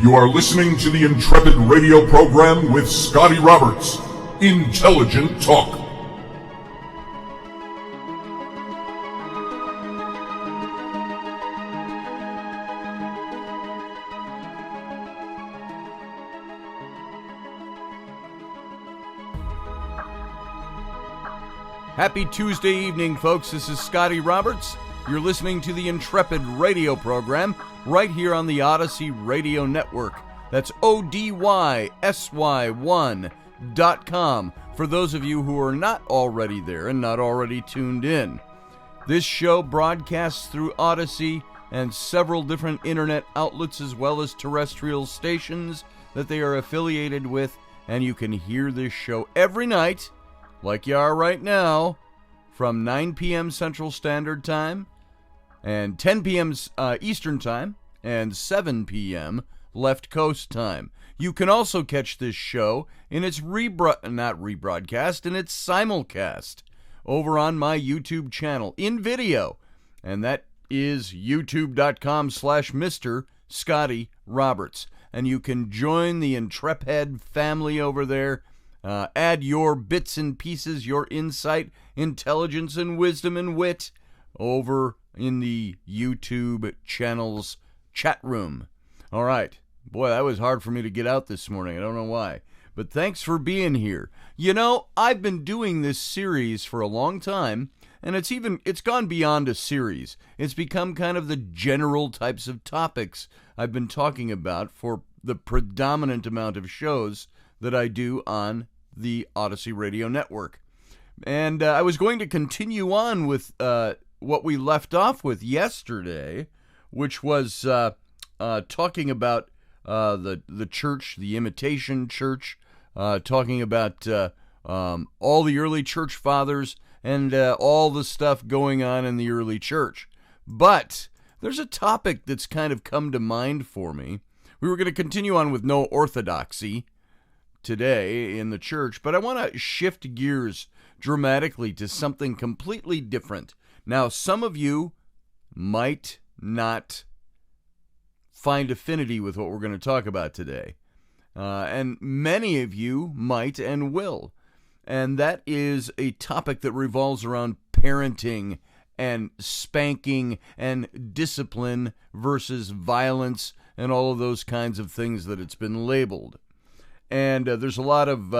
You are listening to the Intrepid radio program with Scotty Roberts. Intelligent Talk. Happy Tuesday evening, folks. This is Scotty Roberts. You're listening to the Intrepid radio program right here on the Odyssey Radio Network. That's ODYSY1.com for those of you who are not already there and not already tuned in. This show broadcasts through Odyssey and several different internet outlets as well as terrestrial stations that they are affiliated with, and you can hear this show every night, like you are right now, from 9 p.m. Central Standard Time and 10 p.m. Eastern Time and 7 p.m. Left Coast Time. You can also catch this show in its rebroadcast, in its simulcast over on my YouTube channel in video, and that is youtube.com/Mr. Scotty Roberts. And you can join the Intrepid family over there. Add your bits and pieces, your insight, intelligence, and wisdom and wit over in the YouTube channel's chat room. All right. Boy, that was hard for me to get out this morning. I don't know why. But thanks for being here. You know, I've been doing this series for a long time, and it's gone beyond a series. It's become kind of the general types of topics I've been talking about for the predominant amount of shows that I do on the Odyssey Radio Network. And I was going to continue on with what we left off with yesterday, which was talking about the church, the imitation church, talking about all the early church fathers and all the stuff going on in the early church. But there's a topic that's kind of come to mind for me. We were going to continue on with no orthodoxy today in the church, but I want to shift gears dramatically to something completely different. Now, some of you might not find affinity with what we're going to talk about today, and many of you might and will, and that is a topic that revolves around parenting and spanking and discipline versus violence and all of those kinds of things that it's been labeled. And there's a lot of,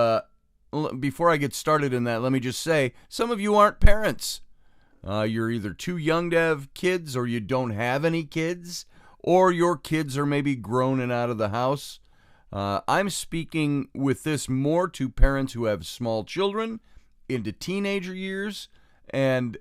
before I get started in that, let me just say, some of you aren't parents. You're either too young to have kids, or you don't have any kids, or your kids are maybe grown and out of the house. I'm speaking with this more to parents who have small children into teenager years. And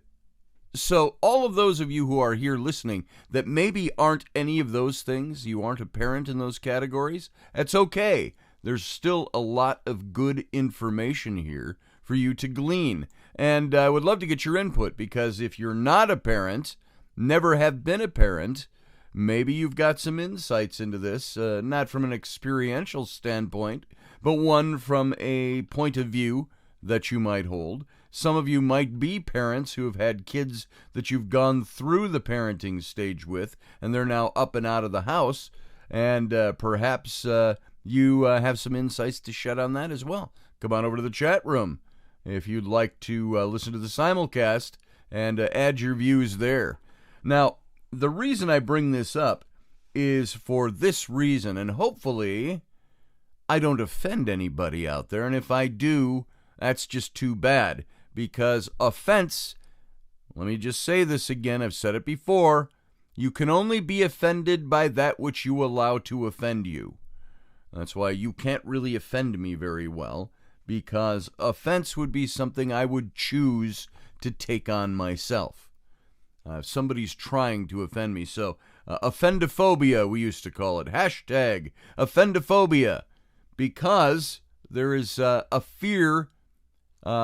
so all of those of you who are here listening that maybe aren't any of those things, you aren't a parent in those categories, that's okay. There's still a lot of good information here for you to glean. And I would love to get your input, because if you're not a parent, never have been a parent, maybe you've got some insights into this, not from an experiential standpoint, but one from a point of view that you might hold. Some of you might be parents who have had kids that you've gone through the parenting stage with, and they're now up and out of the house, and perhaps you have some insights to shed on that as well. Come on over to the chat room if you'd like to listen to the simulcast and add your views there. Now, the reason I bring this up is for this reason, and hopefully I don't offend anybody out there, and if I do, that's just too bad, because offense, let me just say this again, I've said it before, you can only be offended by that which you allow to offend you. That's why you can't really offend me very well, because offense would be something I would choose to take on myself. If somebody's trying to offend me. So, offendophobia, we used to call it. Hashtag offendophobia. Because there is a fear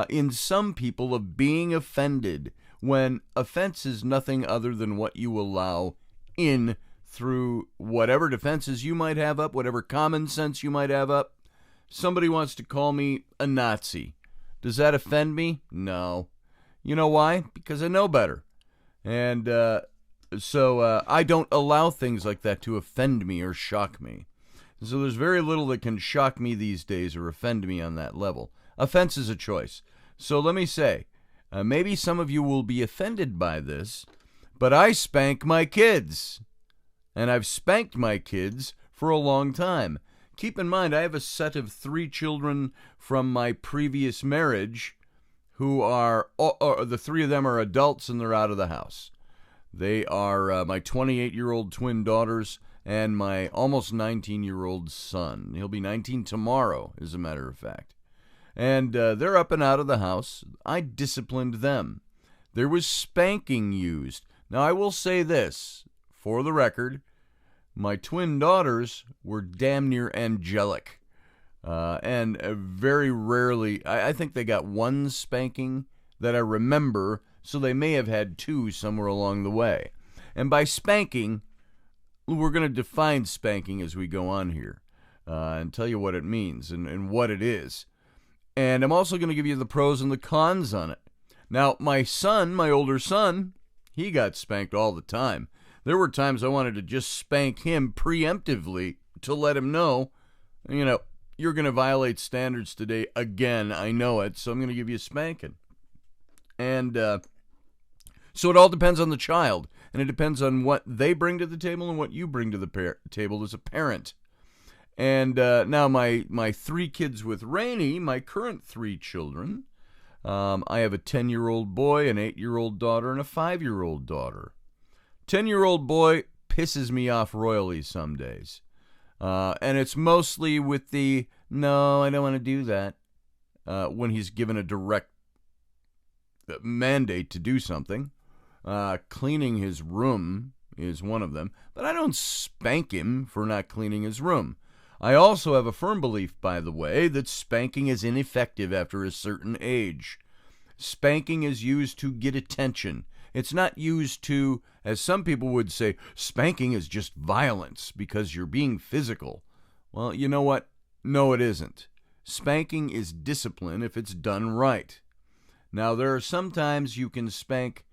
in some people of being offended, when offense is nothing other than what you allow in through whatever defenses you might have up, whatever common sense you might have up. Somebody wants to call me a Nazi. Does that offend me? No. You know why? Because I know better. And so I don't allow things like that to offend me or shock me. So there's very little that can shock me these days or offend me on that level. Offense is a choice. So let me say, maybe some of you will be offended by this, but I spank my kids. And I've spanked my kids for a long time. Keep in mind, I have a set of 3 children from my previous marriage who are, the 3 of them are adults and they're out of the house. They are my 28-year-old twin daughters and my almost 19-year-old son. He'll be 19 tomorrow, as a matter of fact. And they're up and out of the house. I disciplined them. There was spanking used. Now, I will say this, for the record, my twin daughters were damn near angelic. And very rarely, I think they got 1 spanking that I remember, so they may have had 2 somewhere along the way. And by spanking, we're going to define spanking as we go on here and tell you what it means and what it is. And I'm also going to give you the pros and the cons on it. Now, my son, my older son, he got spanked all the time. There were times I wanted to just spank him preemptively to let him know, you're going to violate standards today again. I know it, so I'm going to give you a spanking. And so it all depends on the child, and it depends on what they bring to the table and what you bring to the table as a parent. And now my 3 kids with Rainey, my current 3 children, I have a 10-year-old boy, an 8-year-old daughter, and a 5-year-old daughter. 10-year-old boy pisses me off royally some days. And it's mostly with the, no, I don't want to do that, when he's given a direct mandate to do something. Cleaning his room is one of them, but I don't spank him for not cleaning his room. I also have a firm belief, by the way, that spanking is ineffective after a certain age. Spanking is used to get attention. It's not used to, as some people would say, spanking is just violence because you're being physical. Well, you know what? No, it isn't. Spanking is discipline if it's done right. Now, there are some times you can spank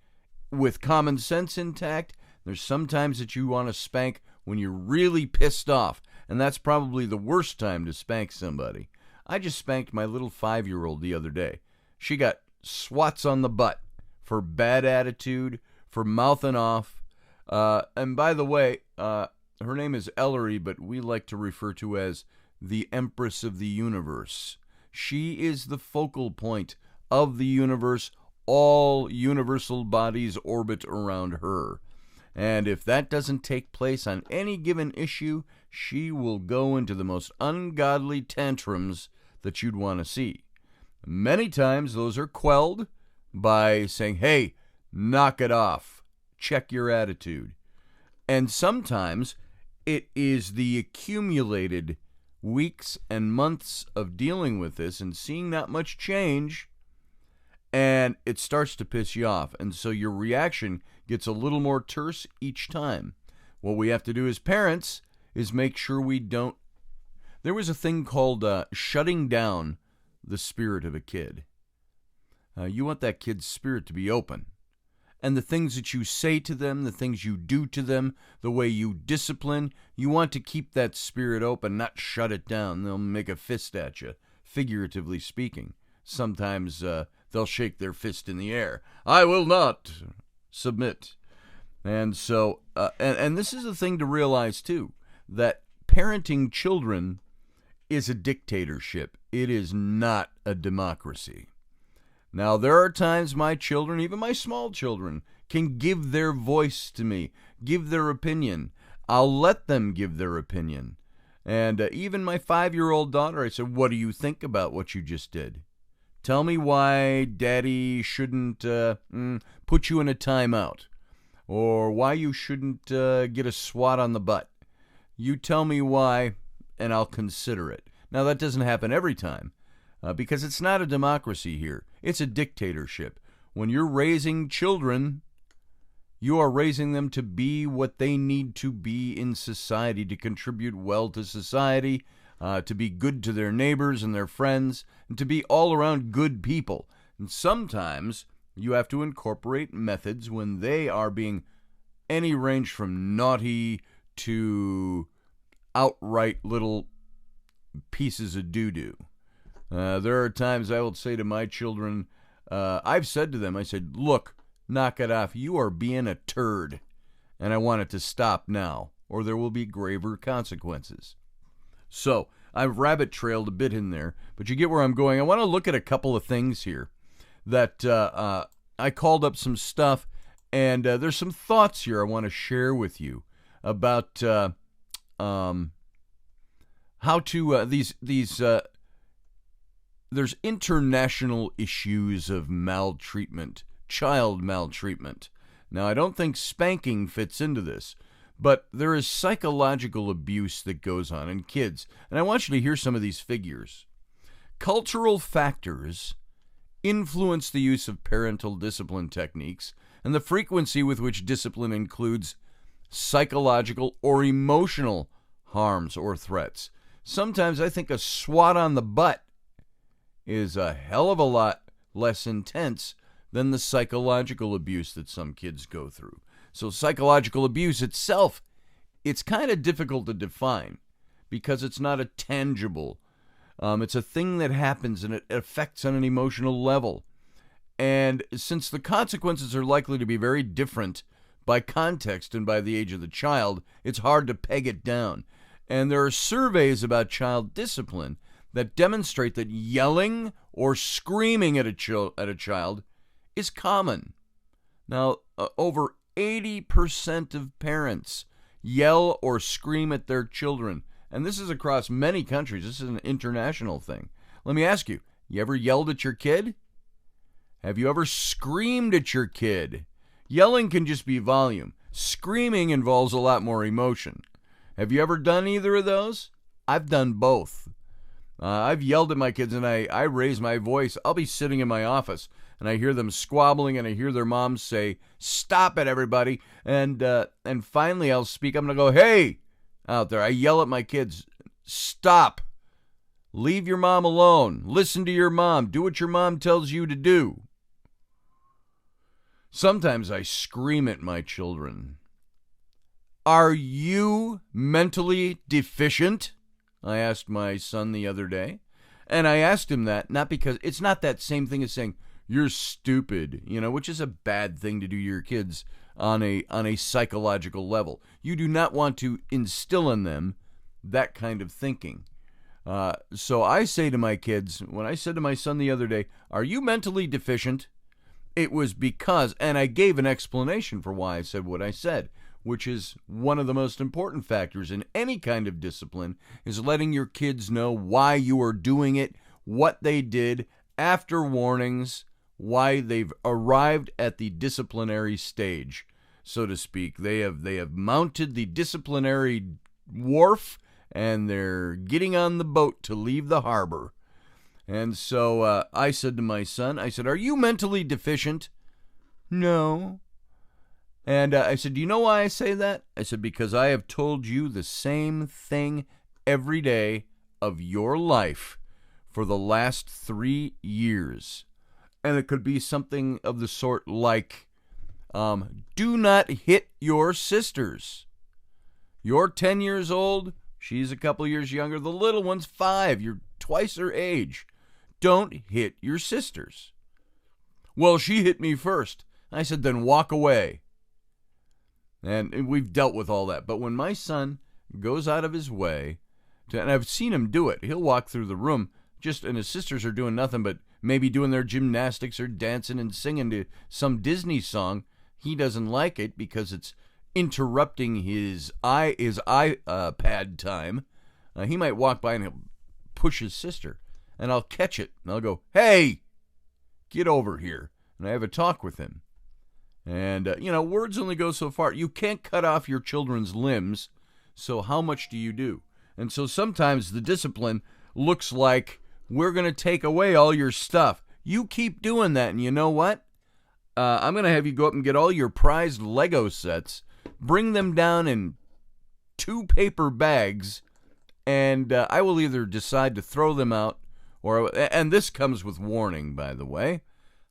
with common sense intact. There's sometimes that you want to spank when you're really pissed off, and that's probably the worst time to spank somebody. I just spanked my little 5-year-old the other day. She got swats on the butt for bad attitude, for mouthing off. And by the way, her name is Ellery, but we like to refer to as the Empress of the Universe. She is the focal point of the universe. All universal bodies orbit around her. And if that doesn't take place on any given issue, she will go into the most ungodly tantrums that you'd want to see. Many times those are quelled by saying, hey, knock it off, check your attitude. And sometimes it is the accumulated weeks and months of dealing with this and seeing not much change, and it starts to piss you off. And so your reaction gets a little more terse each time. What we have to do as parents is make sure we don't. There was a thing called shutting down the spirit of a kid. You want that kid's spirit to be open. And the things that you say to them, the things you do to them, the way you discipline, you want to keep that spirit open, not shut it down. They'll make a fist at you, figuratively speaking. Sometimes they'll shake their fist in the air. I will not submit. And so, and this is a thing to realize too, that parenting children is a dictatorship. It is not a democracy. Now, there are times my children, even my small children, can give their voice to me, give their opinion. I'll let them give their opinion. And even my 5-year-old daughter, I said, what do you think about what you just did? Tell me why Daddy shouldn't put you in a timeout, or why you shouldn't get a swat on the butt. You tell me why, and I'll consider it. Now, that doesn't happen every time, because it's not a democracy here. It's a dictatorship. When you're raising children, you are raising them to be what they need to be in society, to contribute well to society, to be good to their neighbors and their friends, and to be all-around good people. And sometimes you have to incorporate methods when they are being any range from naughty to outright little pieces of doo-doo. There are times I will say to my children, I've said to them, I said, look, knock it off. You are being a turd, and I want it to stop now, or there will be graver consequences. So I've rabbit trailed a bit in there, but you get where I'm going. I want to look at a couple of things here that I called up some stuff, and there's some thoughts here I want to share with you about how to there's international issues of maltreatment, child maltreatment. Now, I don't think spanking fits into this, but there is psychological abuse that goes on in kids. And I want you to hear some of these figures. Cultural factors influence the use of parental discipline techniques and the frequency with which discipline includes psychological or emotional harms or threats. Sometimes I think a swat on the butt is a hell of a lot less intense than the psychological abuse that some kids go through. So psychological abuse itself, it's kind of difficult to define because it's not a tangible. It's a thing that happens and it affects on an emotional level. And since the consequences are likely to be very different by context and by the age of the child, it's hard to peg it down. And there are surveys about child discipline that demonstrate that yelling or screaming at a child is common. Now, over 80% of parents yell or scream at their children. And this is across many countries. This is an international thing. Let me ask you, you ever yelled at your kid? Have you ever screamed at your kid? Yelling can just be volume. Screaming involves a lot more emotion. Have you ever done either of those? I've done both. I've yelled at my kids and I raise my voice. I'll be sitting in my office and I hear them squabbling and I hear their moms say, "Stop it, everybody." And finally I'll speak. I'm going to go, "Hey," out there. I yell at my kids, "Stop. Leave your mom alone. Listen to your mom. Do what your mom tells you to do." Sometimes I scream at my children. "Are you mentally deficient?" I asked my son the other day. And I asked him that, not because it's not that same thing as saying, "You're stupid," which is a bad thing to do to your kids on a psychological level. You do not want to instill in them that kind of thinking. So I say to my kids, when I said to my son the other day, "Are you mentally deficient?" It was because, and I gave an explanation for why I said what I said, which is one of the most important factors in any kind of discipline, is letting your kids know why you are doing it, what they did, after warnings, why they've arrived at the disciplinary stage, so to speak. They have mounted the disciplinary wharf, and they're getting on the boat to leave the harbor. And so I said to my son, I said, "Are you mentally deficient?" "No." And I said, "Do you know why I say that?" I said, "Because I have told you the same thing every day of your life for the last 3 years. And it could be something of the sort like, do not hit your sisters. You're 10 years old. She's a couple years younger. The little one's 5. You're twice her age. Don't hit your sisters." "Well, she hit me first." I said, "Then walk away." And we've dealt with all that. But when my son goes out of his way, and I've seen him do it, he'll walk through the room, and his sisters are doing nothing but maybe doing their gymnastics or dancing and singing to some Disney song. He doesn't like it because it's interrupting his iPad time. He might walk by and he'll push his sister, and I'll catch it, and I'll go, "Hey, get over here." And I have a talk with him. And, words only go so far. You can't cut off your children's limbs, so how much do you do? And so sometimes the discipline looks like, we're going to take away all your stuff. You keep doing that, and you know what? I'm going to have you go up and get all your prized Lego sets, bring them down in 2 paper bags, and I will either decide to throw them out, and this comes with warning, by the way.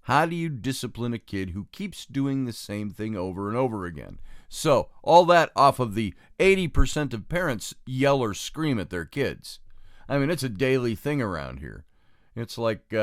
How do you discipline a kid who keeps doing the same thing over and over again? So, all that off of the 80% of parents yell or scream at their kids. I mean, it's a daily thing around here. It's like,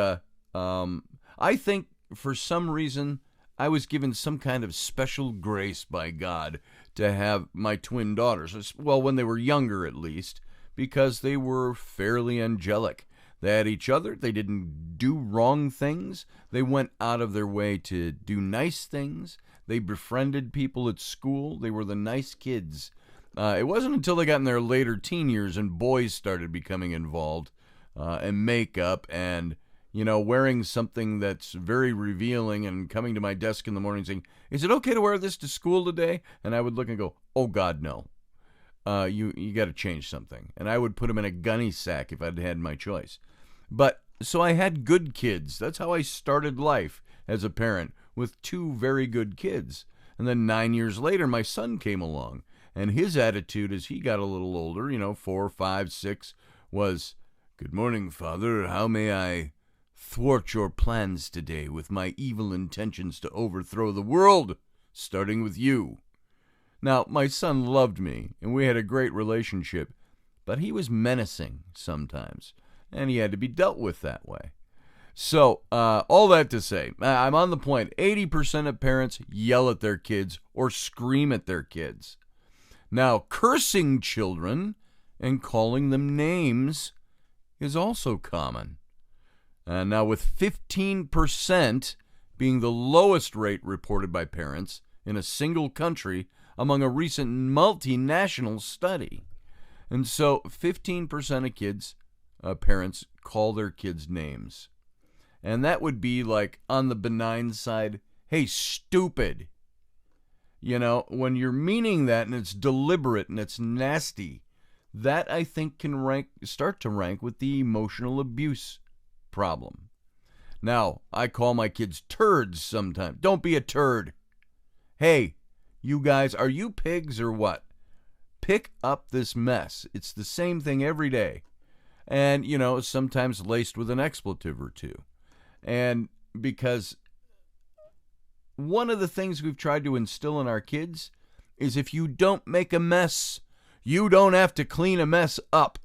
I think for some reason I was given some kind of special grace by God to have my twin daughters. Well, when they were younger at least, because they were fairly angelic. They had each other. They didn't do wrong things. They went out of their way to do nice things. They befriended people at school. They were the nice kids. It wasn't until they got in their later teen years and boys started becoming involved, and makeup and, wearing something that's very revealing and coming to my desk in the morning saying, "Is it okay to wear this to school today?" And I would look and go, "Oh, God, no. You got to change something." And I would put them in a gunny sack if I'd had my choice. But so I had good kids. That's how I started life as a parent, with two very good kids. And then 9 years later, my son came along. And his attitude as he got a little older, 4, 5, 6, was, "Good morning, Father. How may I thwart your plans today with my evil intentions to overthrow the world, starting with you?" Now, my son loved me, and we had a great relationship, but he was menacing sometimes, and he had to be dealt with that way. So, all that to say, I'm on the point. 80% of parents yell at their kids or scream at their kids. Now, cursing children and calling them names is also common. Now, with 15% being the lowest rate reported by parents in a single country among a recent multinational study. And so 15% of kids, parents, call their kids names. And that would be like on the benign side, "Hey, stupid." When you're meaning that and it's deliberate and it's nasty, that I think can start to rank with the emotional abuse problem. Now, I call my kids turds sometimes. "Don't be a turd." "Hey, you guys, are you pigs or what? Pick up this mess." It's the same thing every day. And, sometimes laced with an expletive or two. And because one of the things we've tried to instill in our kids is if you don't make a mess, you don't have to clean a mess up.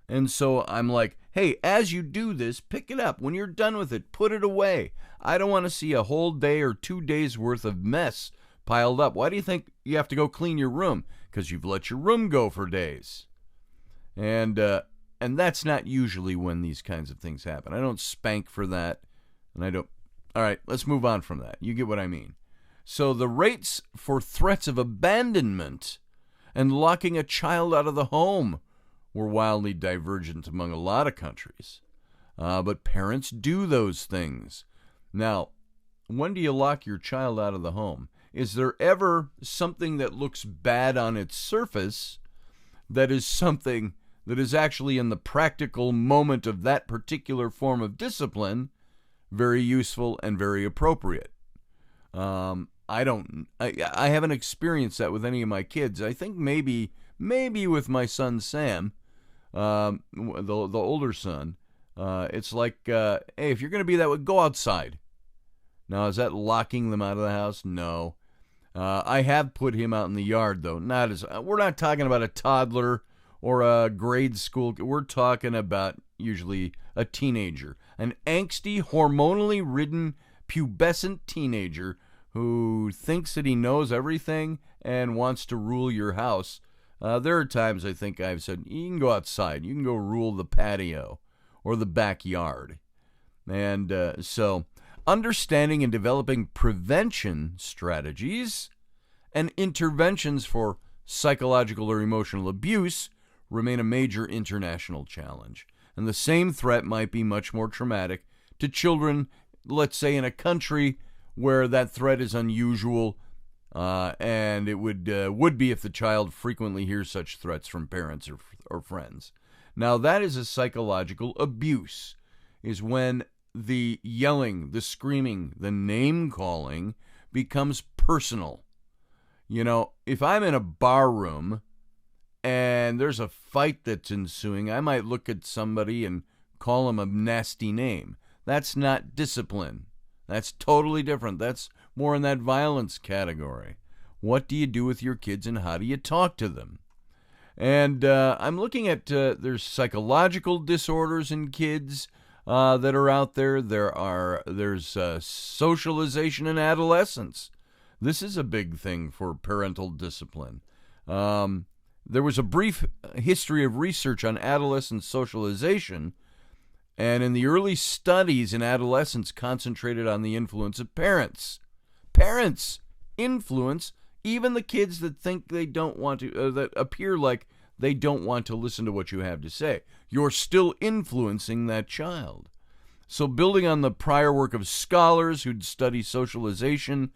And so I'm like, "Hey, as you do this, pick it up. When you're done with it, put it away. I don't want to see a whole day or 2 days worth of mess piled up. Why do you think you have to go clean your room? Because you've let your room go for days." And that's not usually when these kinds of things happen. I don't spank for that, and I don't. All right, let's move on from that. You get what I mean. So the rates for threats of abandonment and locking a child out of the home were wildly divergent among a lot of countries. But parents do those things. Now, when do you lock your child out of the home? Is there ever something that looks bad on its surface that is something that is actually in the practical moment of that particular form of discipline very useful and very appropriate? I haven't experienced that with any of my kids. I think maybe with my son Sam, the older son, it's like, "Hey, if you're going to be that way, go outside." Now, is that locking them out of the house? No. I have put him out in the yard, though. We're not talking about a toddler or a grade school. We're talking about usually a teenager, an angsty, hormonally ridden, pubescent teenager who thinks that he knows everything and wants to rule your house. There are times I think I've said, "You can go outside. You can go rule the patio or the backyard." And so understanding and developing prevention strategies and interventions for psychological or emotional abuse remain a major international challenge. And the same threat might be much more traumatic to children, let's say, in a country where that threat is unusual, and it would be if the child frequently hears such threats from parents or friends. Now, that is a psychological abuse, is when the yelling, the screaming, the name-calling becomes personal. If I'm in a bar room and there's a fight that's ensuing, I might look at somebody and call him a nasty name. That's not discipline. That's totally different. That's more in that violence category. What do you do with your kids and how do you talk to them? And I'm looking at, there's psychological disorders in kids that are out there. There's socialization in adolescence. This is a big thing for parental discipline. There was a brief history of research on adolescent socialization, and in the early studies in adolescence concentrated on the influence of parents. Parents influence even the kids that think they don't want to, that appear like they don't want to listen to what you have to say. You're still influencing that child. So building on the prior work of scholars who'd study socialization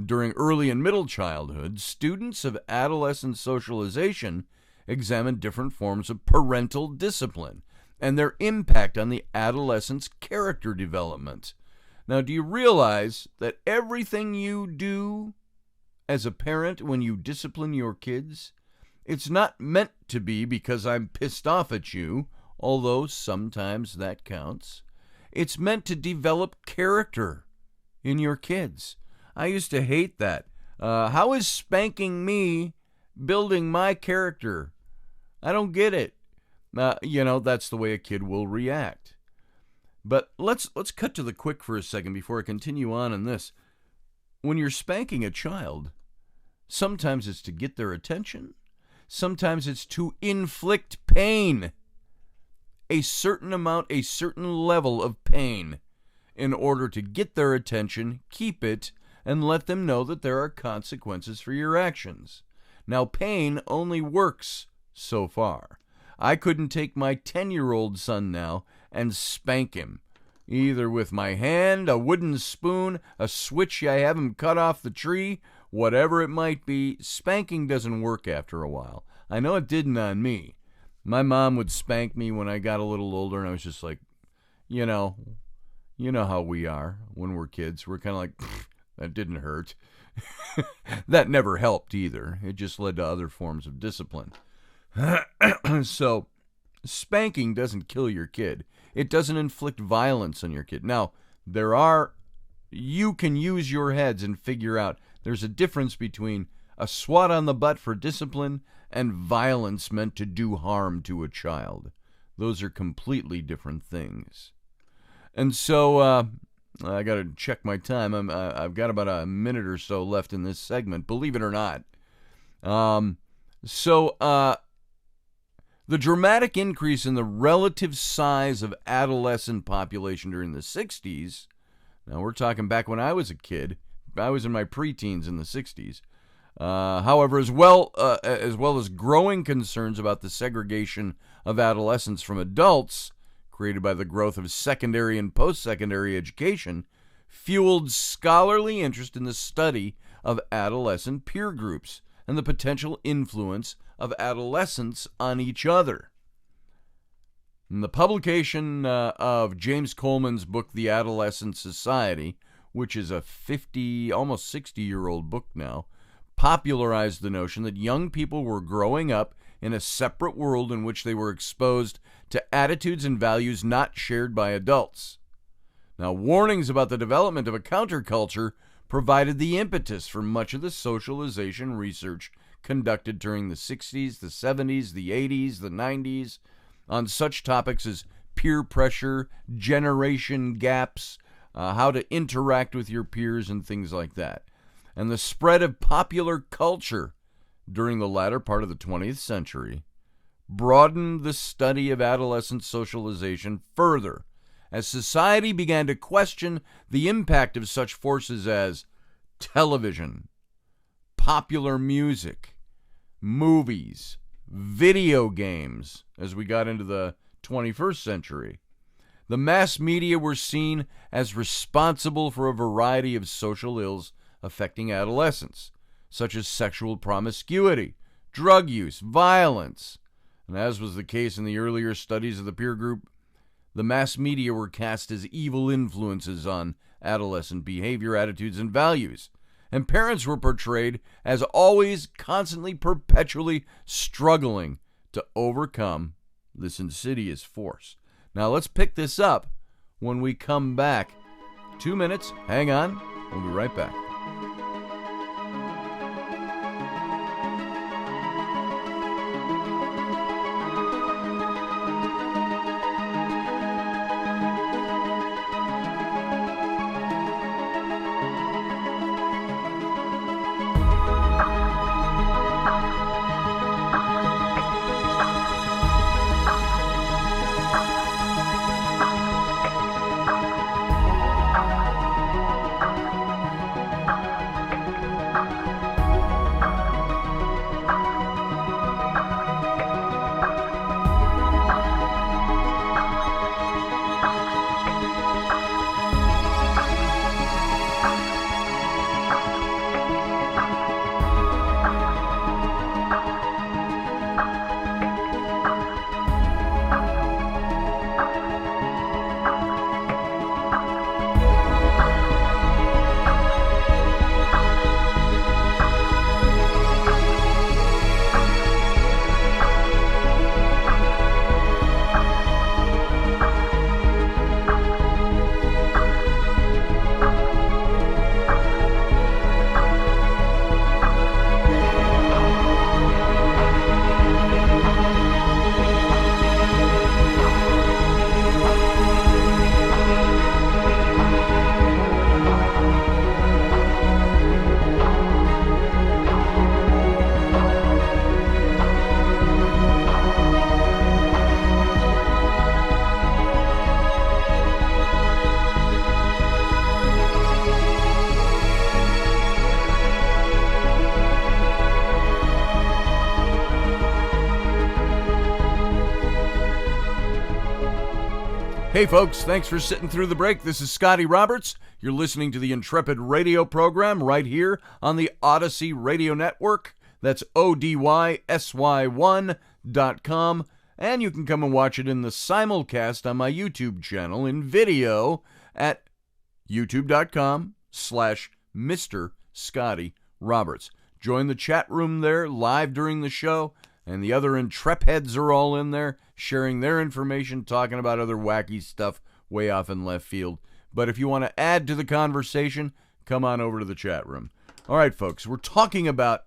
during early and middle childhood, students of adolescent socialization examined different forms of parental discipline and their impact on the adolescent's character development. Now, do you realize that everything you do as a parent when you discipline your kids, it's not meant to be because I'm pissed off at you, although sometimes that counts. It's meant to develop character in your kids. I used to hate that. How is spanking me building my character? I don't get it. That's the way a kid will react. But let's cut to the quick for a second before I continue on in this. When you're spanking a child, sometimes it's to get their attention. Sometimes it's to inflict pain. A certain amount, a certain level of pain in order to get their attention, keep it, and let them know that there are consequences for your actions. Now, pain only works so far. I couldn't take my 10-year-old son now and spank him, either with my hand, a wooden spoon, a switch I have him cut off the tree, whatever it might be. Spanking doesn't work after a while. I know it didn't on me. My mom would spank me when I got a little older, and I was just like, you know how we are when we're kids. We're kind of like, that didn't hurt. That never helped either. It just led to other forms of discipline. So, spanking doesn't kill your kid. It doesn't inflict violence on your kid. Now, you can use your heads and figure out there's a difference between a swat on the butt for discipline and violence meant to do harm to a child. Those are completely different things. And so, I got to check my time. I've got about a minute or so left in this segment, believe it or not. The dramatic increase in the relative size of adolescent population during the 60s, now we're talking back when I was a kid, I was in my preteens in the 60s, however, as well as growing concerns about the segregation of adolescents from adults, created by the growth of secondary and post-secondary education, fueled scholarly interest in the study of adolescent peer groups and the potential influence of adolescents on each other. In the publication of James Coleman's book, The Adolescent Society, which is a almost 60-year-old book now, popularized the notion that young people were growing up in a separate world in which they were exposed to attitudes and values not shared by adults. Now, warnings about the development of a counterculture provided the impetus for much of the socialization research conducted during the 60s, the 70s, the 80s, the 90s, on such topics as peer pressure, generation gaps, how to interact with your peers, and things like that. And the spread of popular culture during the latter part of the 20th century broadened the study of adolescent socialization further, as society began to question the impact of such forces as television, popular music, movies, video games, as we got into the 21st century. The mass media were seen as responsible for a variety of social ills affecting adolescents, such as sexual promiscuity, drug use, violence. And as was the case in the earlier studies of the peer group, the mass media were cast as evil influences on adolescent behavior, attitudes, and values. And parents were portrayed as always, constantly, perpetually struggling to overcome this insidious force. Now let's pick this up when we come back. 2 minutes, hang on, we'll be right back. Hey folks, thanks for sitting through the break. This is Scotty Roberts. You're listening to the Intrepid radio program right here on the Odyssey Radio Network. That's ODYSY1.com. And you can come and watch it in the simulcast on my YouTube channel in video at youtube.com/Mr. Scotty Roberts. Join the chat room there live during the show, and the other Intrepheads are all in there sharing their information, talking about other wacky stuff way off in left field. But if you want to add to the conversation, come on over to the chat room. All right, folks, we're talking about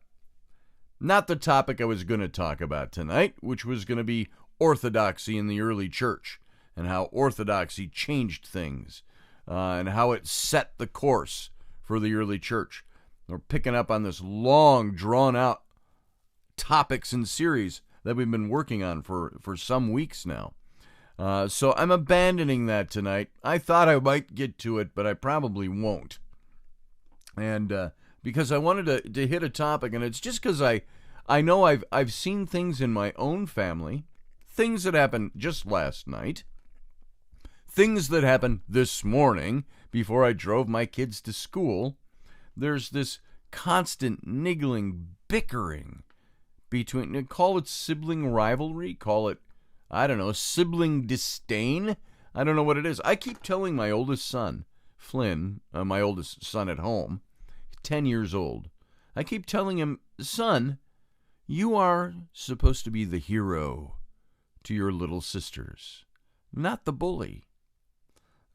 not the topic I was going to talk about tonight, which was going to be orthodoxy in the early church and how orthodoxy changed things and how it set the course for the early church. We're picking up on this long, drawn-out topics and series that we've been working on for some weeks now. So I'm abandoning that tonight. I thought I might get to it, but I probably won't. And because I wanted to hit a topic, and it's just because I know I've seen things in my own family, things that happened just last night, things that happened this morning before I drove my kids to school. There's this constant niggling, bickering between, call it sibling rivalry, call it, I don't know, sibling disdain. I don't know what it is. I keep telling my oldest son, Flynn, my oldest son at home, 10 years old, I keep telling him, son, you are supposed to be the hero to your little sisters, not the bully.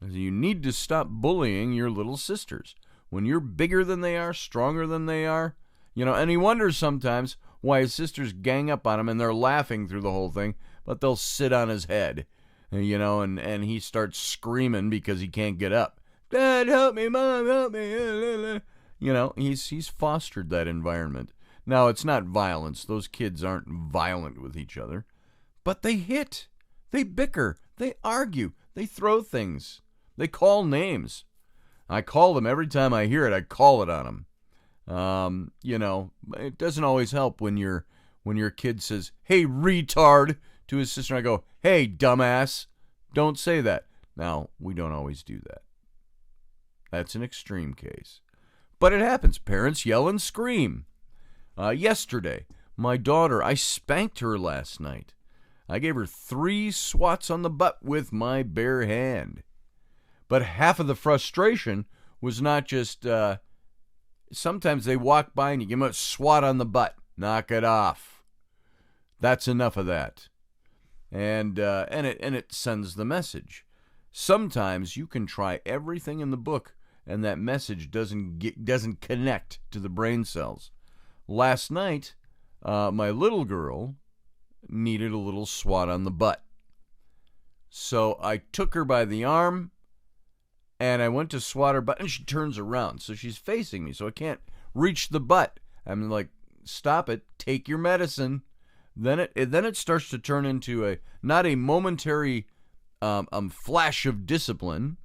You need to stop bullying your little sisters. When you're bigger than they are, stronger than they are, and he wonders sometimes why his sisters gang up on him and they're laughing through the whole thing, but they'll sit on his head, and he starts screaming because he can't get up. Dad, help me, Mom, help me. He's fostered that environment. Now, it's not violence. Those kids aren't violent with each other, but they hit, they bicker, they argue, they throw things, they call names. I call them every time I hear it. I call it on them. It doesn't always help when your kid says, "Hey, retard," to his sister. I go, "Hey, dumbass." Don't say that. Now, we don't always do that. That's an extreme case. But it happens. Parents yell and scream. Yesterday, my daughter, I spanked her last night. I gave her 3 swats on the butt with my bare hand. But half of the frustration was not just, sometimes they walk by and you give them a swat on the butt. Knock it off. That's enough of that. And it sends the message. Sometimes you can try everything in the book and that message doesn't connect to the brain cells. Last night, my little girl needed a little swat on the butt. So I took her by the arm, and I went to swat her butt, and she turns around. So she's facing me, so I can't reach the butt. I'm like, stop it, take your medicine. Then it starts to turn into not a momentary flash of discipline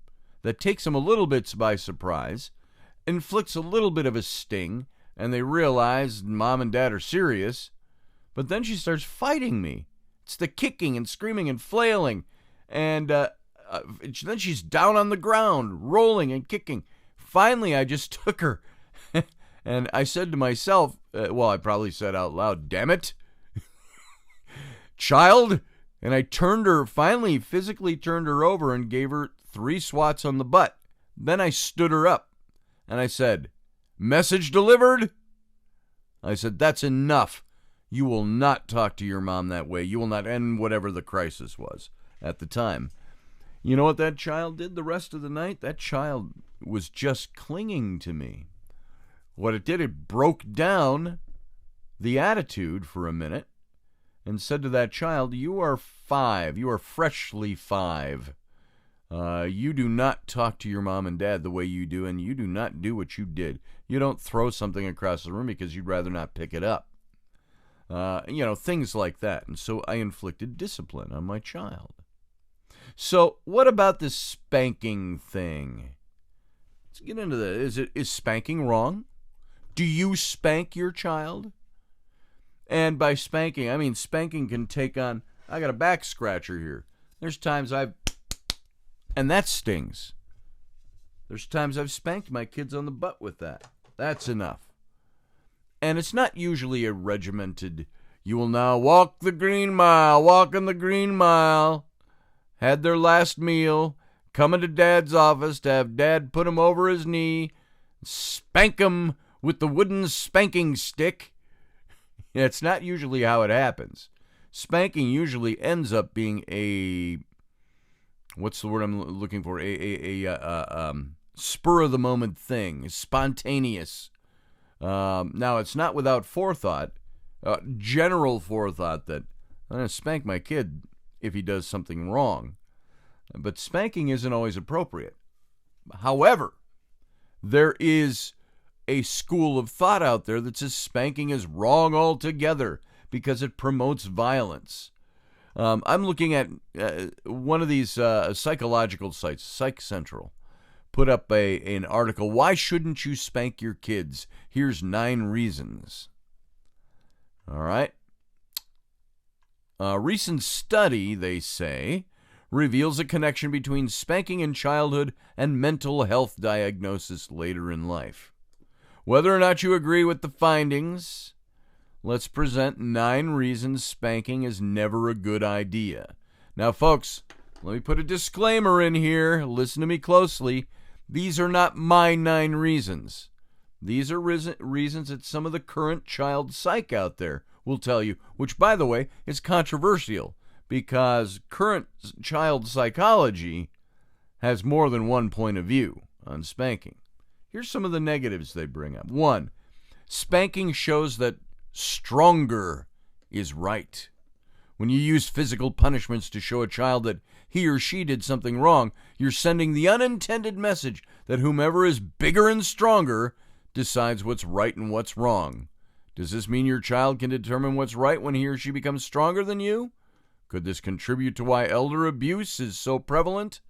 that takes them a little bit by surprise, inflicts a little bit of a sting, and they realize Mom and Dad are serious. But then she starts fighting me. It's the kicking and screaming and flailing. And then she's down on the ground, rolling and kicking. Finally, I just took her. And I said to myself, I probably said out loud, "Damn it, child." And I finally physically turned her over and gave her 3 swats on the butt. Then I stood her up. And I said, "Message delivered." I said, "That's enough. You will not talk to your mom that way. You will not end whatever the crisis was at the time." You know what that child did the rest of the night? That child was just clinging to me. What it did, it broke down the attitude for a minute and said to that child, "You are 5. You are freshly 5. You do not talk to your mom and dad the way you do, and you do not do what you did. You don't throw something across the room because you'd rather not pick it up." Things like that. And so I inflicted discipline on my child. So what about this spanking thing? Let's get into that. Is spanking wrong? Do you spank your child? And by spanking, I mean spanking can take on, I got a back scratcher here. There's times I've And that stings. There's times I've spanked my kids on the butt with that. That's enough. And it's not usually a regimented, you will now walk the green mile, walk in the green mile. Had their last meal, coming to Dad's office to have Dad put him over his knee, spank him with the wooden spanking stick. It's not usually how it happens. Spanking usually ends up being a, what's the word I'm looking for? A spur of the moment thing, spontaneous. Now it's not without forethought, general forethought that I'm going to spank my kid if he does something wrong. But spanking isn't always appropriate. However, there is a school of thought out there that says spanking is wrong altogether because it promotes violence. I'm looking at one of these psychological sites, Psych Central, put up an article, Why Shouldn't You Spank Your Kids? Here's 9 reasons. All right. A recent study, they say, reveals a connection between spanking in childhood and mental health diagnosis later in life. Whether or not you agree with the findings, let's present 9 reasons spanking is never a good idea. Now, folks, let me put a disclaimer in here. Listen to me closely. These are not my 9 reasons. These are reasons that some of the current child psych out there will tell you, which, by the way, is controversial because current child psychology has more than one point of view on spanking. Here's some of the negatives they bring up. 1, spanking shows that stronger is right. When you use physical punishments to show a child that he or she did something wrong, you're sending the unintended message that whomever is bigger and stronger decides what's right and what's wrong. Does this mean your child can determine what's right when he or she becomes stronger than you? Could this contribute to why elder abuse is so prevalent?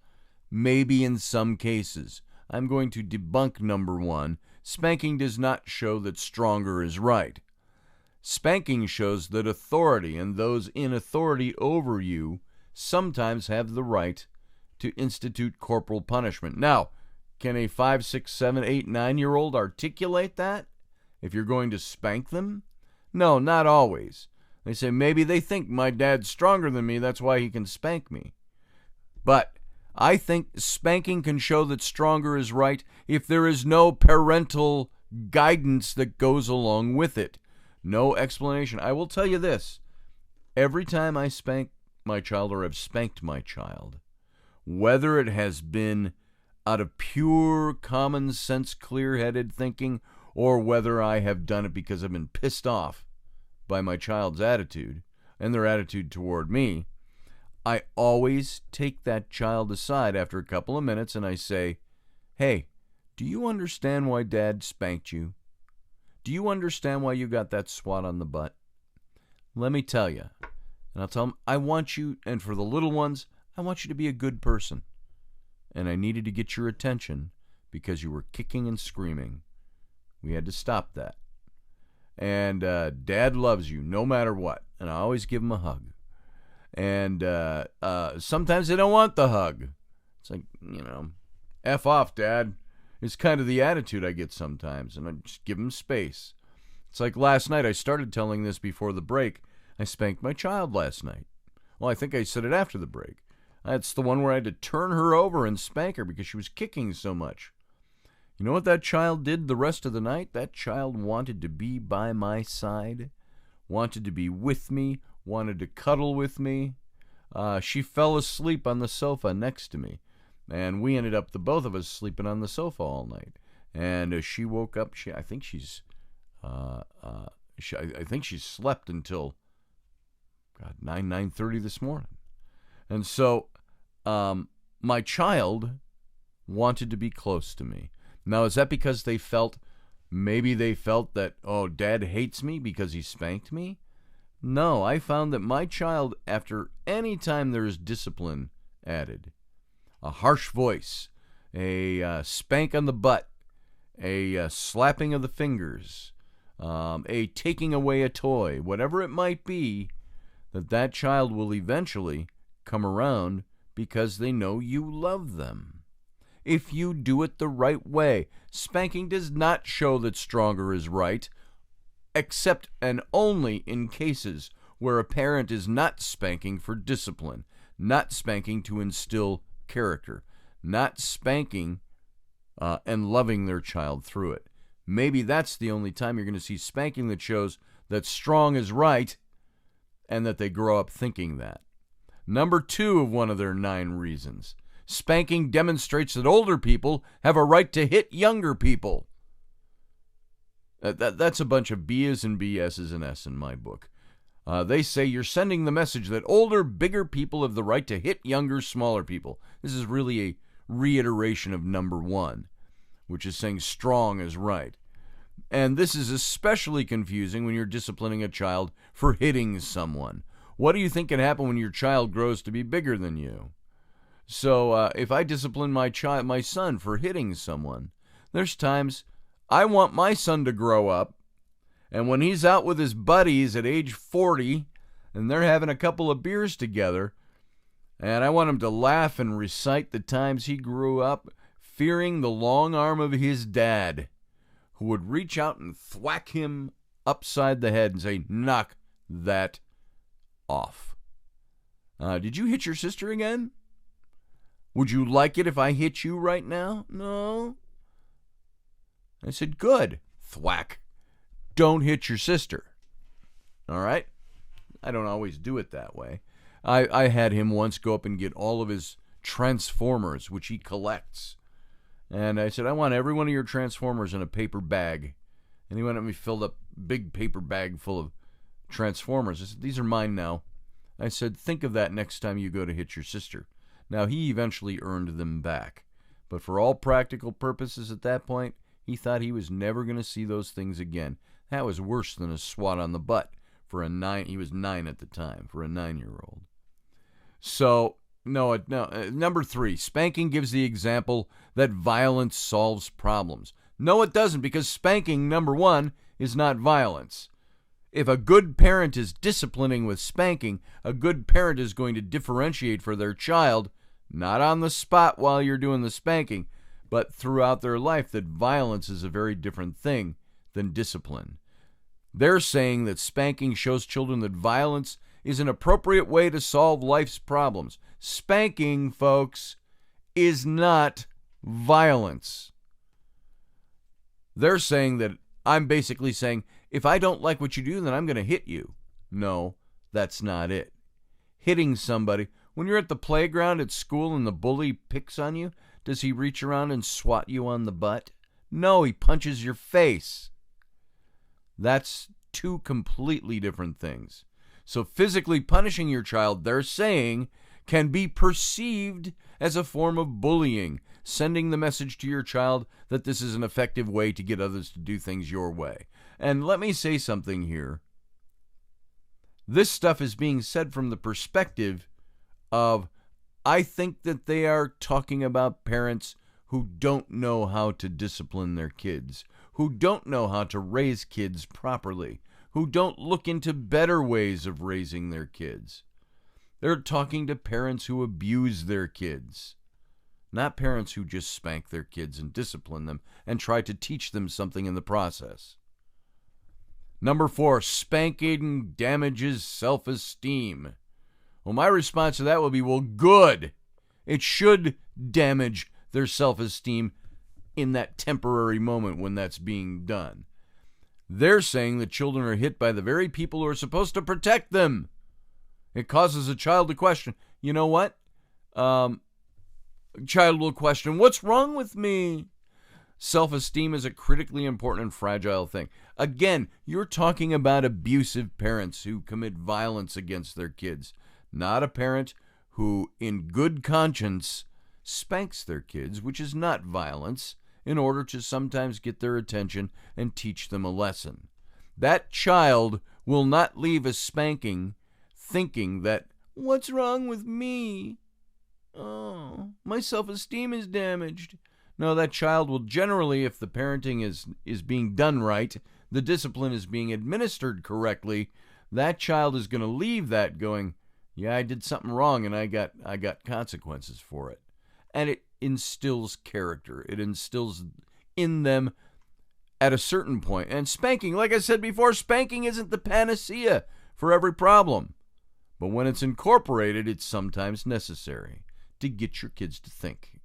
Maybe in some cases. I'm going to debunk number 1. Spanking does not show that stronger is right. Spanking shows that authority and those in authority over you sometimes have the right to institute corporal punishment. Now, can a 5, 6, 7, 8, 9-year-old articulate that if you're going to spank them? No, not always. They say, maybe they think my dad's stronger than me, that's why he can spank me. But I think spanking can show that stronger is right if there is no parental guidance that goes along with it. No explanation. I will tell you this. Every time I spank my child or have spanked my child, whether it has been out of pure common sense, clear-headed thinking, or whether I have done it because I've been pissed off by my child's attitude and their attitude toward me, I always take that child aside after a couple of minutes and I say, hey, do you understand why Dad spanked you? Do you understand why you got that swat on the butt? Let me tell you. And I'll tell them, I want you, and for the little ones, I want you to be a good person. And I needed to get your attention because you were kicking and screaming. We had to stop that. And Dad loves you no matter what. And I always give him a hug. And sometimes they don't want the hug. It's like, F off, Dad. It's kind of the attitude I get sometimes. And I just give them space. It's like last night, I started telling this before the break. I spanked my child last night. Well, I think I said it after the break. That's the one where I had to turn her over and spank her because she was kicking so much. You know what that child did the rest of the night? That child wanted to be by my side, wanted to be with me, wanted to cuddle with me. She fell asleep on the sofa next to me, and we ended up, the both of us, sleeping on the sofa all night. And she woke up. I think she's slept until 9:30 this morning. And so my child wanted to be close to me. Now, is that because maybe they felt that, oh, Dad hates me because he spanked me? No, I found that my child, after any time there is discipline added, a harsh voice, a spank on the butt, a slapping of the fingers, a taking away a toy, whatever it might be, that child will eventually come around because they know you love them. If you do it the right way, spanking does not show that stronger is right, except and only in cases where a parent is not spanking for discipline, not spanking to instill character, not spanking and loving their child through it. Maybe that's the only time you're going to see spanking that shows that strong is right and that they grow up thinking that. Number 2 of one of their 9 reasons. Spanking demonstrates that older people have a right to hit younger people. That's a bunch of B's and BS's and S in my book. They say you're sending the message that older, bigger people have the right to hit younger, smaller people. This is really a reiteration of number 1, which is saying strong is right. And this is especially confusing when you're disciplining a child for hitting someone. What do you think can happen when your child grows to be bigger than you? So if I discipline my son for hitting someone, there's times I want my son to grow up, and when he's out with his buddies at age 40, and they're having a couple of beers together, and I want him to laugh and recite the times he grew up fearing the long arm of his dad, who would reach out and thwack him upside the head and say, "Knock that off." Did you hit your sister again? Would you like it if I hit you right now? No. I said, good. Thwack. Don't hit your sister. All right? I don't always do it that way. I had him once go up and get all of his Transformers, which he collects. And I said, I want every one of your Transformers in a paper bag. And he went up and filled up a big paper bag full of Transformers. I said, these are mine now. I said, think of that next time you go to hit your sister. Now, he eventually earned them back. But for all practical purposes at that point, he thought he was never going to see those things again. That was worse than a swat on the butt for a 9. He was 9 at the time, for a 9-year-old. So, number 3, spanking gives the example that violence solves problems. No, it doesn't, because spanking, number 1, is not violence. If a good parent is disciplining with spanking, a good parent is going to differentiate for their child, not on the spot while you're doing the spanking, but throughout their life, that violence is a very different thing than discipline. They're saying that spanking shows children that violence is an appropriate way to solve life's problems. Spanking, folks, is not violence. They're saying that I'm basically saying, if I don't like what you do, then I'm going to hit you. No, that's not it. Hitting somebody, when you're at the playground at school and the bully picks on you, does he reach around and swat you on the butt? No, he punches your face. That's 2 completely different things. So physically punishing your child, they're saying, can be perceived as a form of bullying, sending the message to your child that this is an effective way to get others to do things your way. And let me say something here. This stuff is being said from the perspective of, I think that they are talking about parents who don't know how to discipline their kids, who don't know how to raise kids properly, who don't look into better ways of raising their kids. They're talking to parents who abuse their kids, not parents who just spank their kids and discipline them and try to teach them something in the process. Number 4, spanking damages self-esteem. Well, my response to that will be, well, good. It should damage their self-esteem in that temporary moment when that's being done. They're saying that children are hit by the very people who are supposed to protect them. It causes a child to question, you know what? Child will question, what's wrong with me? Self-esteem is a critically important and fragile thing. Again, you're talking about abusive parents who commit violence against their kids, not a parent who, in good conscience, spanks their kids, which is not violence, in order to sometimes get their attention and teach them a lesson. That child will not leave a spanking thinking that, what's wrong with me? Oh, my self-esteem is damaged. No, that child will generally, if the parenting is being done right, the discipline is being administered correctly, that child is going to leave that going, Yeah, I did something wrong and I got consequences for it. And it instills character. It instills in them at a certain point. And spanking, like I said before, spanking isn't the panacea for every problem. But when it's incorporated, it's sometimes necessary to get your kids to think.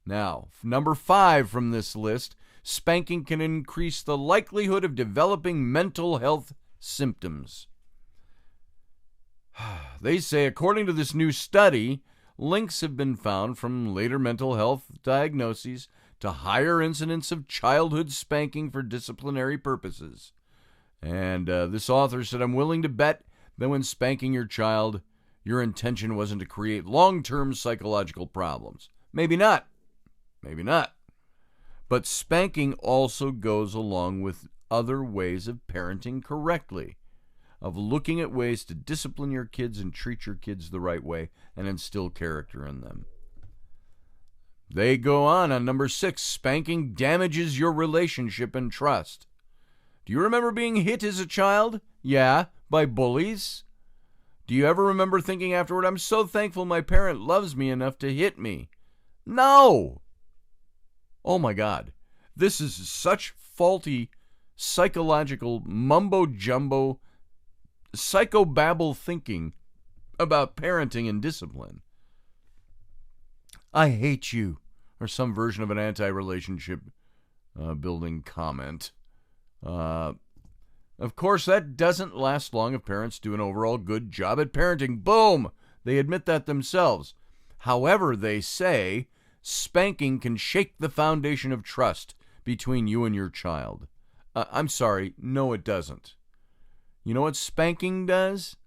Now, number 5 from this list, spanking can increase the likelihood of developing mental health symptoms. They say, according to this new study, links have been found from later mental health diagnoses to higher incidence of childhood spanking for disciplinary purposes. And this author said, I'm willing to bet that when spanking your child, your intention wasn't to create long-term psychological problems. Maybe not. Maybe not. But spanking also goes along with other ways of parenting correctly, of looking at ways to discipline your kids and treat your kids the right way and instill character in them. They go on number 6, spanking damages your relationship and trust. Do you remember being hit as a child? Yeah, by bullies. Do you ever remember thinking afterward, I'm so thankful my parent loves me enough to hit me? No! Oh my God. This is such faulty psychological mumbo-jumbo psychobabble thinking about parenting and discipline. I hate you, or some version of an anti-relationship building comment. Of course, that doesn't last long if parents do an overall good job at parenting. Boom! They admit that themselves. However, they say spanking can shake the foundation of trust between you and your child. I'm sorry, no it doesn't. You know what spanking does?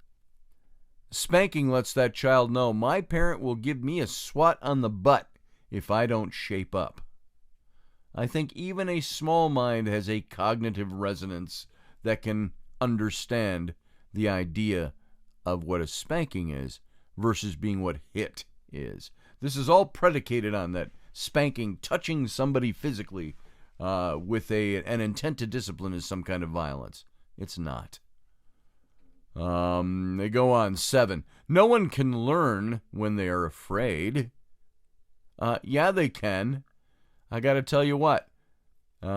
Spanking lets that child know my parent will give me a swat on the butt if I don't shape up. I think even a small mind has a cognitive resonance that can understand the idea of what a spanking is versus being what hit is. This is all predicated on that spanking, touching somebody physically with an intent to discipline is some kind of violence. It's not. They go on, 7. No one can learn when they are afraid. Yeah, they can. I got to tell you what. If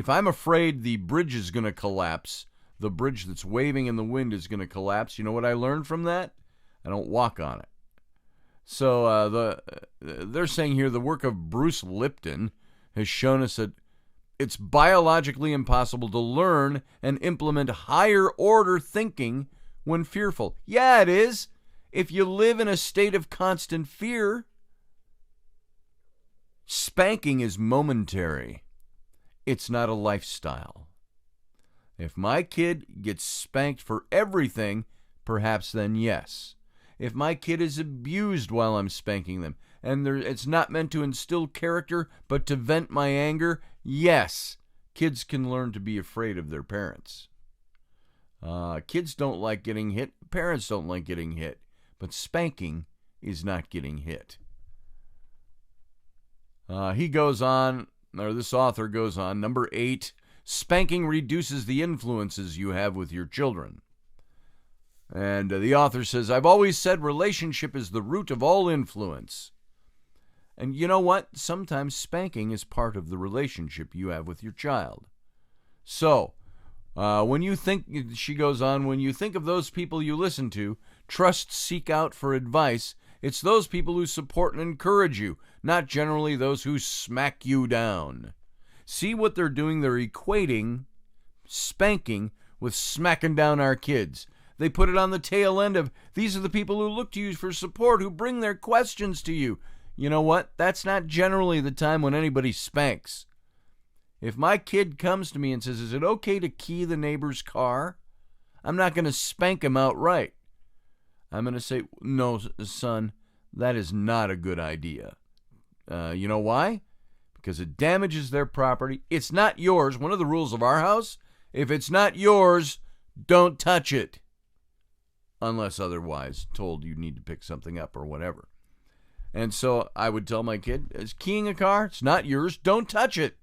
I'm afraid the bridge is going to collapse, the bridge that's waving in the wind is going to collapse, you know what I learned from that? I don't walk on it. So they're saying here the work of Bruce Lipton has shown us that it's biologically impossible to learn and implement higher order thinking when fearful. Yeah, it is. If you live in a state of constant fear, spanking is momentary. It's not a lifestyle. If my kid gets spanked for everything, perhaps then yes. If my kid is abused while I'm spanking them, and it's not meant to instill character, but to vent my anger, yes, kids can learn to be afraid of their parents. Kids don't like getting hit. Parents don't like getting hit. But spanking is not getting hit. He goes on, or this author goes on, number 8, spanking reduces the influences you have with your children. And the author says, I've always said relationship is the root of all influence. And you know what? Sometimes spanking is part of the relationship you have with your child. So, when you think, she goes on, when you think of those people you listen to, trust, seek out for advice, it's those people who support and encourage you, not generally those who smack you down. See what they're doing? They're equating spanking with smacking down our kids. They put it on the tail end of, these are the people who look to you for support, who bring their questions to you. You know what? That's not generally the time when anybody spanks. If my kid comes to me and says, is it okay to key the neighbor's car? I'm not going to spank him outright. I'm going to say, no, son, that is not a good idea. You know why? Because it damages their property. It's not yours. One of the rules of our house, if it's not yours, don't touch it. Unless otherwise told you need to pick something up or whatever. And so I would tell my kid, is keying a car? It's not yours. Don't touch it.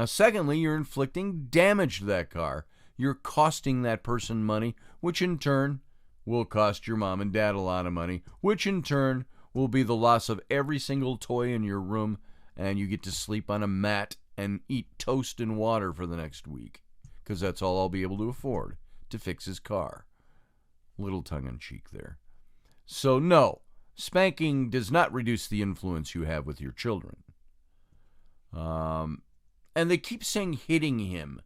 Secondly, you're inflicting damage to that car. you're costing that person money, which in turn will cost your mom and dad a lot of money, which in turn will be the loss of every single toy in your room, and you get to sleep on a mat and eat toast and water for the next week, because that's all I'll be able to afford to fix his car. Little tongue-in-cheek there. So no, spanking does not reduce the influence you have with your children. And they keep saying hitting him.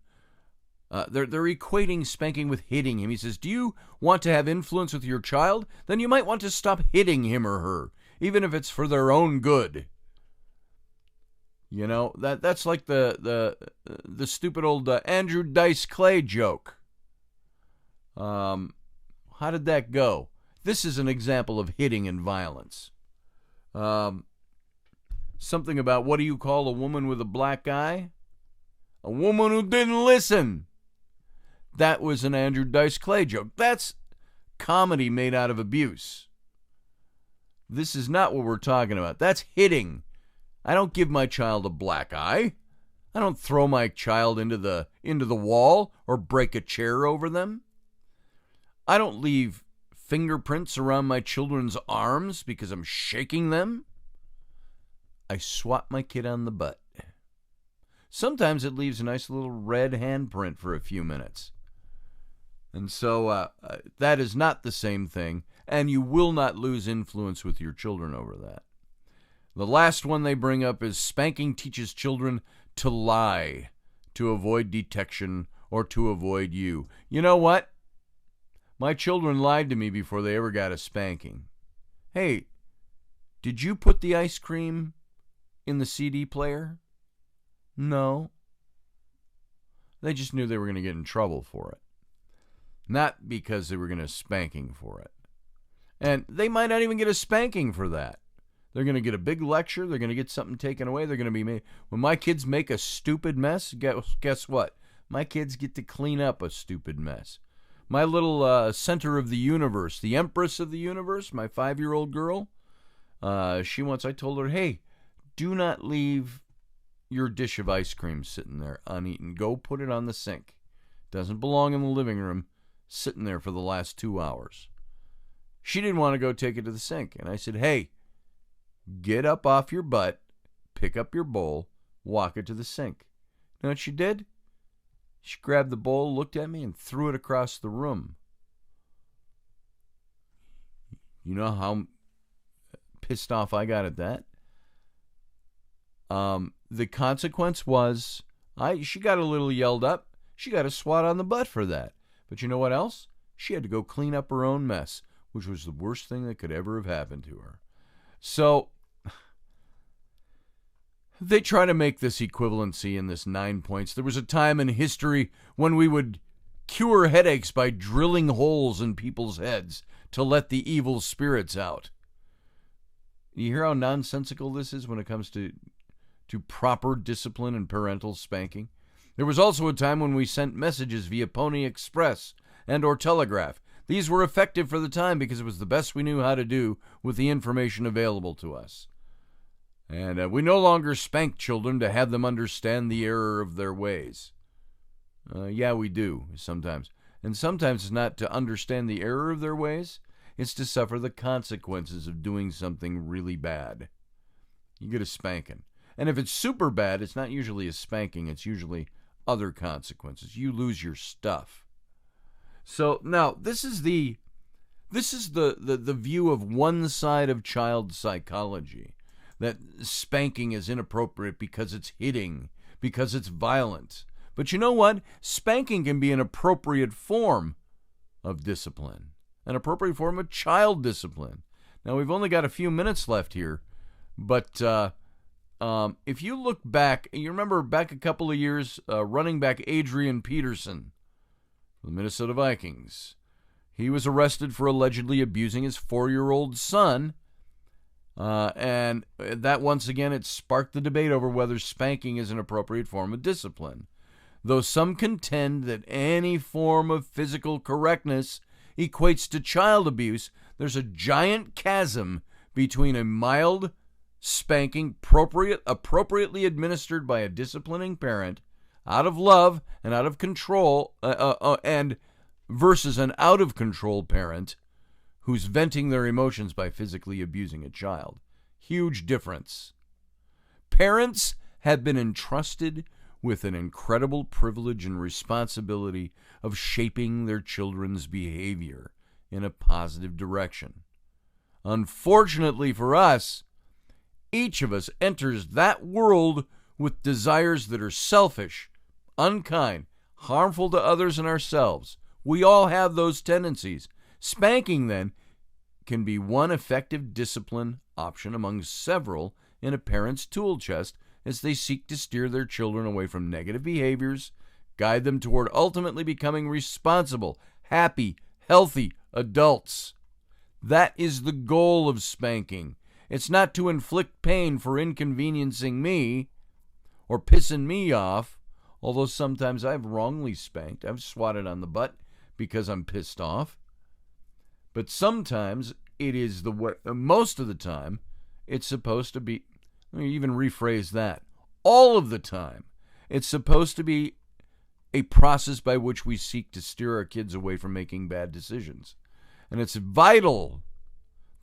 They're equating spanking with hitting him. He says, do you want to have influence with your child? Then you might want to stop hitting him or her, even if it's for their own good. You know, that's like the stupid old Andrew Dice Clay joke. How did that go? This is an example of hitting and violence. Something about, what do you call a woman with a black eye? A woman who didn't listen. That was an Andrew Dice Clay joke. That's comedy made out of abuse. This is not what we're talking about. That's hitting. I don't give my child a black eye. I don't throw my child into the wall or break a chair over them. I don't leave fingerprints around my children's arms because I'm shaking them. I swat my kid on the butt. Sometimes it leaves a nice little red handprint for a few minutes. And so that is not the same thing, and you will not lose influence with your children over that. The last one they bring up is spanking teaches children to lie, to avoid detection, or to avoid you. You know what? My children lied to me before they ever got a spanking. Hey, did you put the ice cream in the CD player? No. They just knew they were going to get in trouble for it. Not because they were going to spanking for it. And they might not even get a spanking for that. They're going to get a big lecture. They're going to get something taken away. They're going to be made. When my kids make a stupid mess, guess what? My kids get to clean up a stupid mess. My little center of the universe, the empress of the universe, my 5-year-old girl, I told her, hey, do not leave your dish of ice cream sitting there uneaten. Go put it on the sink. Doesn't belong in the living room, sitting there for the last 2 hours. She didn't want to go take it to the sink. And I said, hey, get up off your butt, pick up your bowl, walk it to the sink. You know what she did? She grabbed the bowl, looked at me, and threw it across the room. You know how pissed off I got at that? The consequence was, she got a little yelled up. She got a swat on the butt for that. But you know what else? She had to go clean up her own mess, which was the worst thing that could ever have happened to her. So they try to make this equivalency in this 9 points. There was a time in history when we would cure headaches by drilling holes in people's heads to let the evil spirits out. You hear how nonsensical this is when it comes to proper discipline and parental spanking? There was also a time when we sent messages via Pony Express and or telegraph. These were effective for the time because it was the best we knew how to do with the information available to us. And we no longer spank children to have them understand the error of their ways. Yeah, we do sometimes. And sometimes it's not to understand the error of their ways. It's to suffer the consequences of doing something really bad. You get a spanking. And if it's super bad, it's not usually a spanking. It's usually other consequences. You lose your stuff. So now this is the view of one side of child psychology, that spanking is inappropriate because it's hitting, because it's violent. But you know what? Spanking can be an appropriate form of discipline, an appropriate form of child discipline. Now we've only got a few minutes left here, but if you look back, you remember back a couple of years, running back Adrian Peterson, the Minnesota Vikings. He was arrested for allegedly abusing his 4-year-old son. And that, once again, it sparked the debate over whether spanking is an appropriate form of discipline. Though some contend that any form of physical correctness equates to child abuse, there's a giant chasm between a mild spanking appropriately administered by a disciplining parent, out of love and out of control, and versus an out of control parent who's venting their emotions by physically abusing a child. Huge difference. Parents have been entrusted with an incredible privilege and responsibility of shaping their children's behavior in a positive direction. Unfortunately for us, each of us enters that world with desires that are selfish, unkind, harmful to others and ourselves. We all have those tendencies. Spanking, then, can be one effective discipline option among several in a parent's tool chest as they seek to steer their children away from negative behaviors, guide them toward ultimately becoming responsible, happy, healthy adults. That is the goal of spanking. It's not to inflict pain for inconveniencing me or pissing me off, although sometimes I've wrongly spanked. I've swatted on the butt because I'm pissed off. But sometimes it is the way, most of the time, it's supposed to be, let me even rephrase that. All of the time, it's supposed to be a process by which we seek to steer our kids away from making bad decisions. And it's vital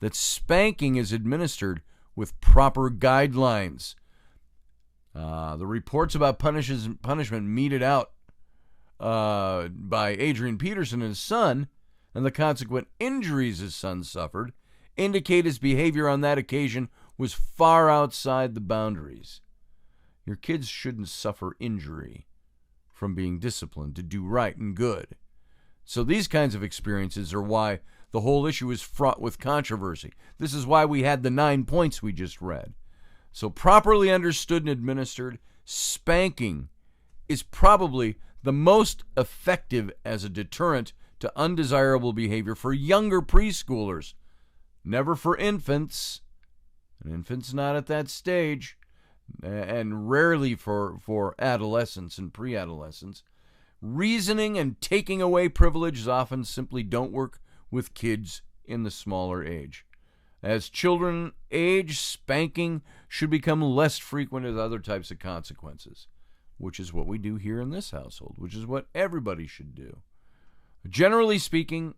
that spanking is administered with proper guidelines. The reports about punishment meted out by Adrian Peterson and his son, and the consequent injuries his son suffered, indicate his behavior on that occasion was far outside the boundaries. Your kids shouldn't suffer injury from being disciplined to do right and good. So these kinds of experiences are why the whole issue is fraught with controversy. This is why we had the 9 points we just read. So properly understood and administered, spanking is probably the most effective as a deterrent to undesirable behavior for younger preschoolers. Never for infants. An infant's not at that stage. And rarely for adolescents and pre-adolescents. Reasoning and taking away privileges often simply don't work with kids in the smaller age. As children age, spanking should become less frequent as other types of consequences, which is what we do here in this household, which is what everybody should do. Generally speaking,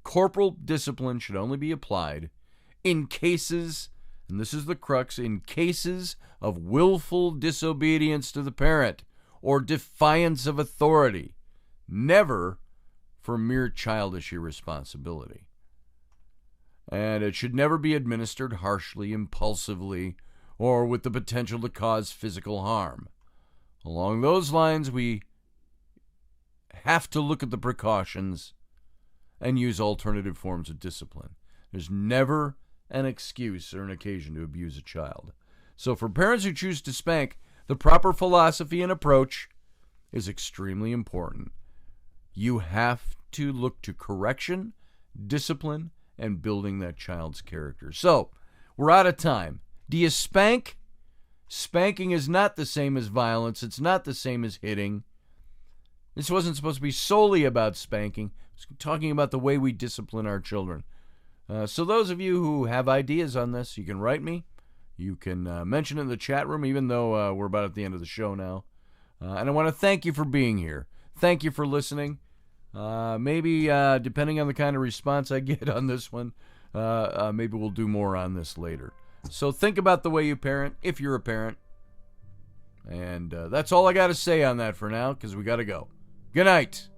corporal discipline should only be applied in cases, and this is the crux, in cases of willful disobedience to the parent or defiance of authority, never for mere childish irresponsibility. And it should never be administered harshly, impulsively, or with the potential to cause physical harm. Along those lines, we have to look at the precautions and use alternative forms of discipline. There's never an excuse or an occasion to abuse a child. So for parents who choose to spank, the proper philosophy and approach is extremely important. You have to look to correction, discipline, and building that child's character. So, we're out of time. Do you spank? Spanking is not the same as violence. It's not the same as hitting. This wasn't supposed to be solely about spanking. It's talking about the way we discipline our children. So those of you who have ideas on this, you can write me. You can mention it in the chat room, even though we're about at the end of the show now. And I want to thank you for being here. Thank you for listening. Maybe, depending on the kind of response I get on this one, maybe we'll do more on this later. So think about the way you parent, if you're a parent. And that's all I got to say on that for now, because we got to go. Good night.